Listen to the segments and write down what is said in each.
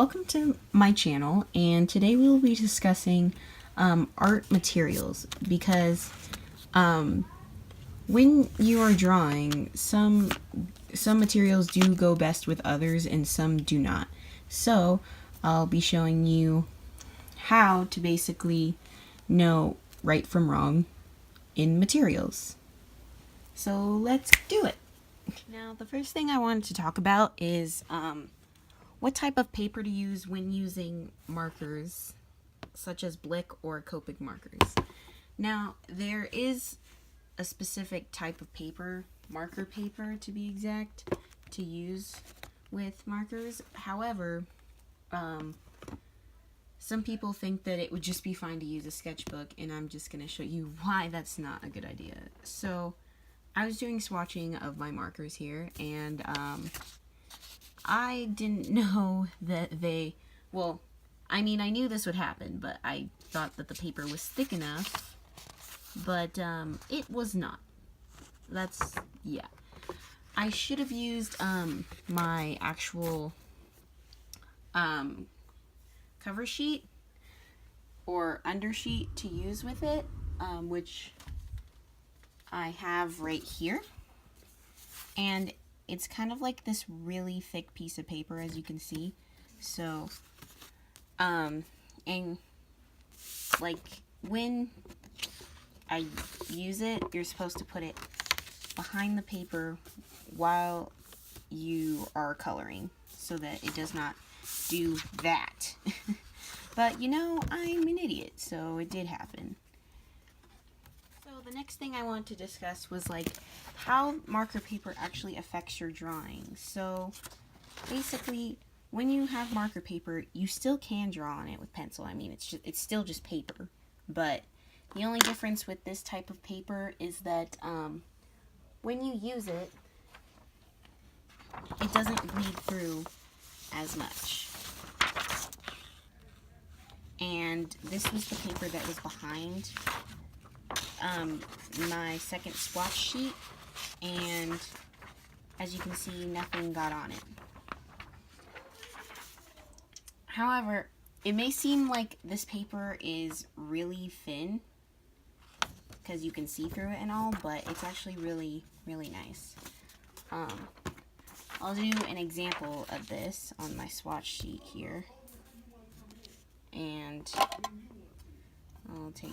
welcome to my channel, and today we will be discussing art materials because when you are drawing, some materials do go best with others and some do not. So I'll be showing you how to basically know right from wrong in materials. So let's do it. Now the first thing I wanted to talk about is what type of paper to use when using markers such as Blick or Copic markers. Now there is a specific type of paper, marker paper to be exact, to use with markers. However, some people think that it would just be fine to use a sketchbook, and I'm just going to show you why that's not a good idea. So I was doing swatching of my markers here, and I didn't know that they, well, I mean, I knew this would happen, but I thought that the paper was thick enough, but it was not. That's, yeah. I should have used my actual cover sheet or undersheet to use with it, which I have right here. And it's kind of like this really thick piece of paper, as you can see. So, and like when I use it, you're supposed to put it behind the paper while you are coloring so that it does not do that. But you know, I'm an idiot, so it did happen. So the next thing I wanted to discuss was like how marker paper actually affects your drawing. So basically, when you have marker paper, you still can draw on it with pencil. I mean, it's still just paper, but the only difference with this type of paper is that when you use it, it doesn't bleed through as much. And this was the paper that was behind my second swatch sheet, and as you can see, nothing got on it. However, it may seem like this paper is really thin because you can see through it and all, but it's actually really, really nice. I'll do an example of this on my swatch sheet here, and I'll take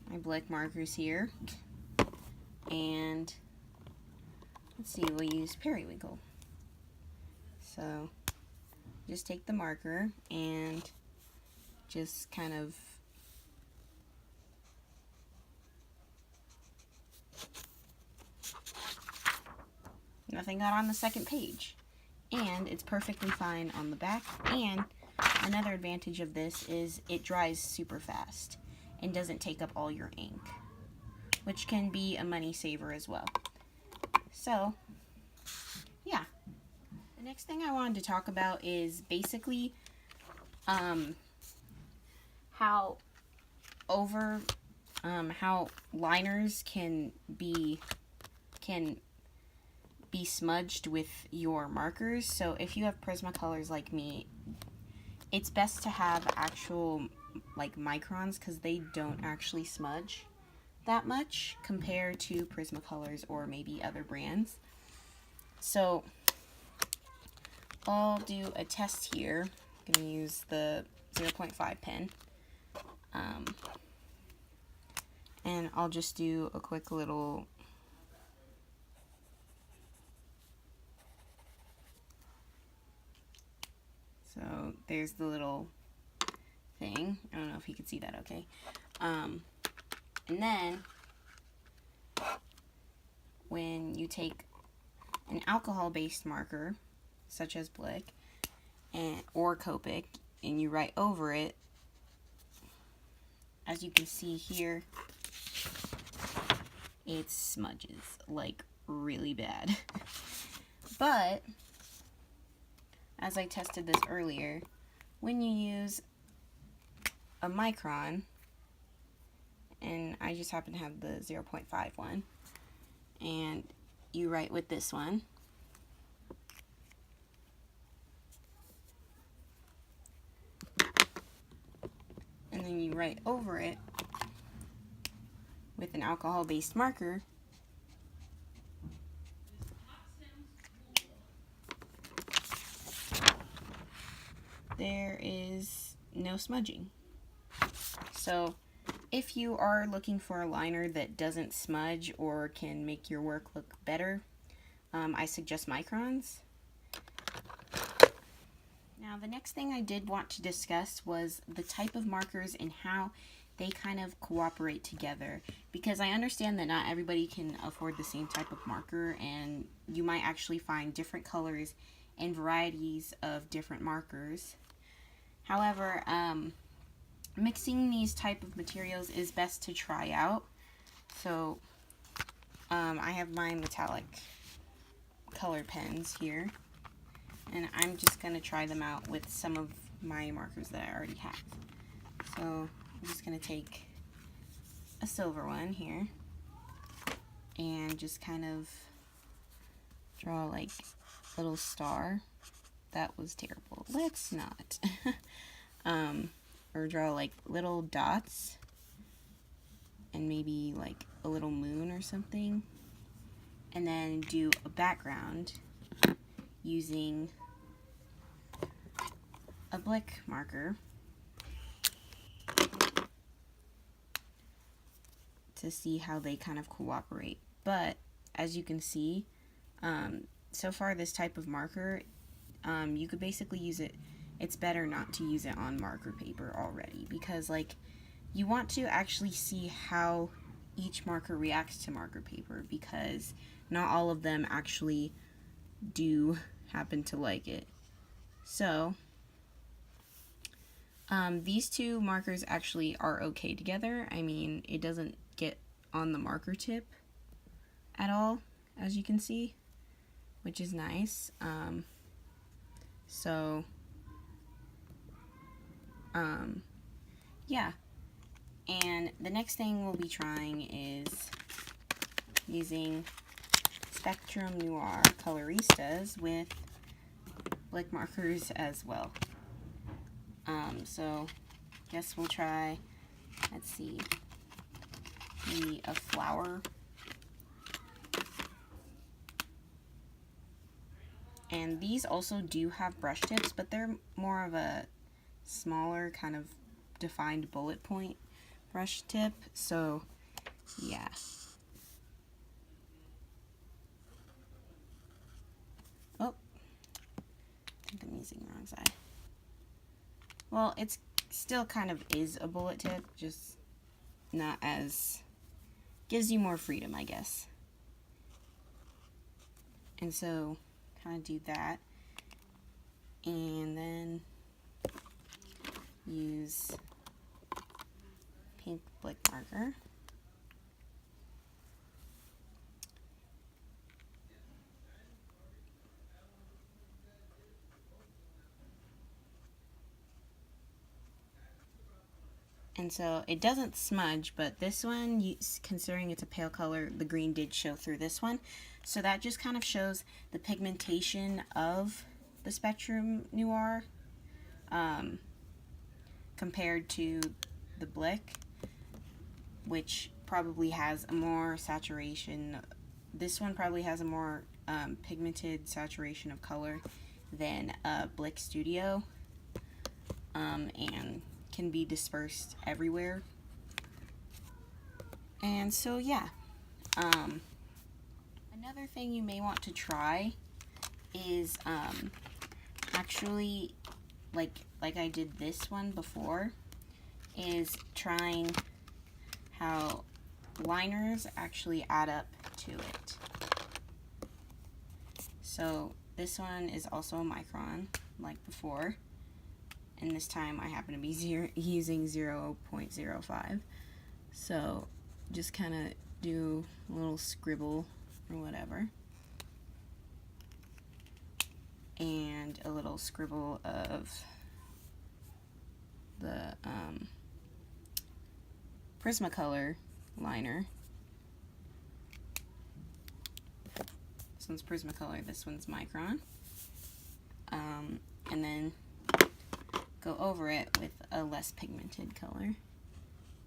my Blick markers here, and let's see, we'll use Periwinkle. So just take the marker and just kind of nothing got on the second page, and it's perfectly fine on the back. And another advantage of this is it dries super fast and doesn't take up all your ink, which can be a money saver as well. So yeah, the next thing I wanted to talk about is basically how liners can be smudged with your markers. So if you have Prismacolors like me, it's best to have actual like microns, because they don't actually smudge that much compared to Prismacolors or maybe other brands. So I'll do a test here. I'm going to use the 0.5 pen. And I'll just do a quick little so there's the little thing. I don't know if you can see that okay. And then when you take an alcohol-based marker, such as Blick or Copic, and you write over it, as you can see here, it smudges like really bad. But as I tested this earlier, when you use a micron, and I just happen to have the 0.5 one, and you write with this one, then you write over it with an alcohol-based marker, there is no smudging. So if you are looking for a liner that doesn't smudge or can make your work look better, I suggest Microns. Now the next thing I did want to discuss was the type of markers and how they kind of cooperate together, because I understand that not everybody can afford the same type of marker, and you might actually find different colors and varieties of different markers. However, mixing these type of materials is best to try out. So I have my metallic color pens here, and I'm just going to try them out with some of my markers that I already have. So I'm just going to take a silver one here and just kind of draw like a little star. That was terrible. Let's not. Or draw like little dots and maybe like a little moon or something, and then do a background using a Blick marker to see how they kind of cooperate. But as you can see, so far this type of marker, you could basically use it. It's better not to use it on marker paper already, because like you want to actually see how each marker reacts to marker paper, because not all of them actually do happen to like it. So these two markers actually are okay together. I mean, it doesn't get on the marker tip at all, as you can see, which is nice. Yeah. And the next thing we'll be trying is using Spectrum Noir Coloristas with Blick markers as well. So guess we'll try, let's see, maybe a flower. And these also do have brush tips, but they're more of a smaller kind of defined bullet point brush tip. So yeah. Oh, I think I'm using the wrong side. Well, it's still kind of is a bullet tip, just not as, gives you more freedom, I guess. And so kind of do that, and then use pink Blick marker. And so it doesn't smudge, but this one, considering it's a pale color, the green did show through this one. So that just kind of shows the pigmentation of the Spectrum Noir compared to the Blick, which probably has a more saturation. This one probably has a more pigmented saturation of color than Blick Studio, and can be dispersed everywhere. And so yeah, another thing you may want to try is actually, like I did this one before, is trying how liners actually add up to it. So this one is also a micron like before, and this time I happen to be using 0.05. So just kind of do a little scribble or whatever, and a little scribble of the Prismacolor liner. This one's Prismacolor, this one's Micron. And then go over it with a less pigmented color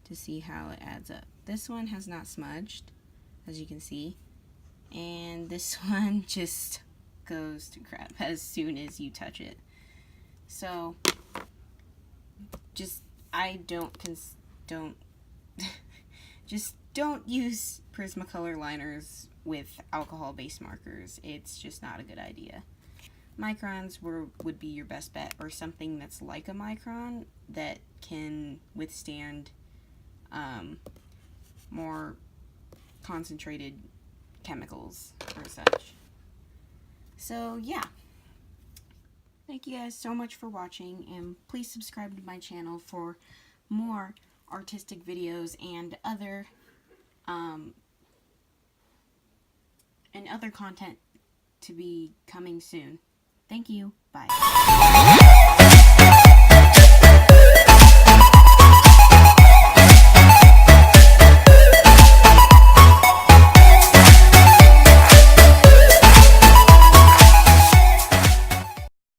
to see how it adds up. This one has not smudged, as you can see, and this one just goes to crap as soon as you touch it. So just just don't use Prismacolor liners with alcohol-based markers. It's just not a good idea. Microns would be your best bet, or something that's like a micron that can withstand more concentrated chemicals or such. So yeah, thank you guys so much for watching, and please subscribe to my channel for more artistic videos and other content to be coming soon. Thank you. Bye.